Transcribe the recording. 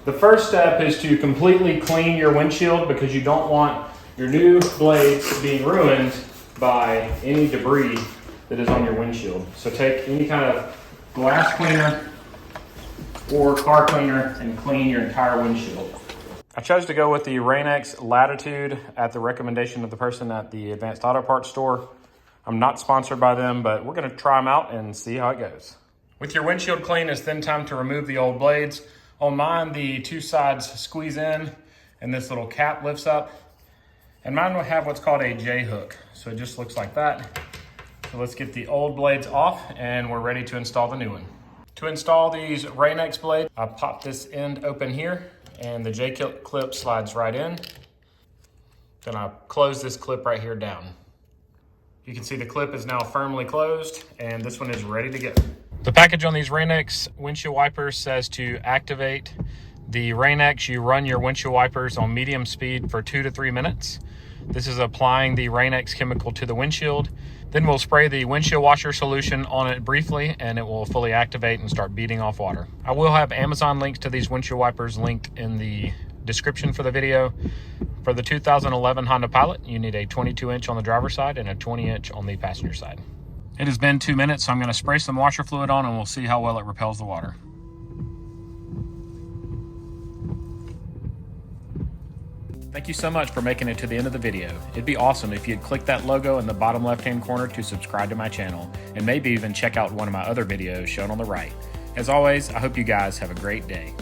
The first step is to completely clean your windshield because you don't want your new blades being ruined by any debris that is on your windshield. So take any kind of glass cleaner or car cleaner and clean your entire windshield. I chose to go with the Rain-X Latitude at the recommendation of the person at the Advanced Auto Parts store. I'm not sponsored by them, but we're gonna try them out and see how it goes. With your windshield clean, it's then time to remove the old blades. On mine, the two sides squeeze in and this little cap lifts up. And mine will have what's called a J-hook. So it just looks like that. So let's get the old blades off and we're ready to install the new one. To install these Rain-X blades, I pop this end open here and the J-clip slides right in. Then I close this clip right here down. You can see the clip is now firmly closed and this one is ready to go. The package on these Rain-X windshield wipers says to activate the Rain-X, you run your windshield wipers on medium speed for 2 to 3 minutes. This is applying the Rain-X chemical to the windshield. Then we'll spray the windshield washer solution on it briefly and it will fully activate and start beating off water. I will have Amazon links to these windshield wipers linked in the description for the video. For the 2011 Honda Pilot, you need a 22-inch on the driver's side and a 20-inch on the passenger side. It has been 2 minutes, so I'm going to spray some washer fluid on and we'll see how well it repels the water. Thank you so much for making it to the end of the video. It'd be awesome if you'd click that logo in the bottom left-hand corner to subscribe to my channel, and maybe even check out one of my other videos shown on the right. As always, I hope you guys have a great day.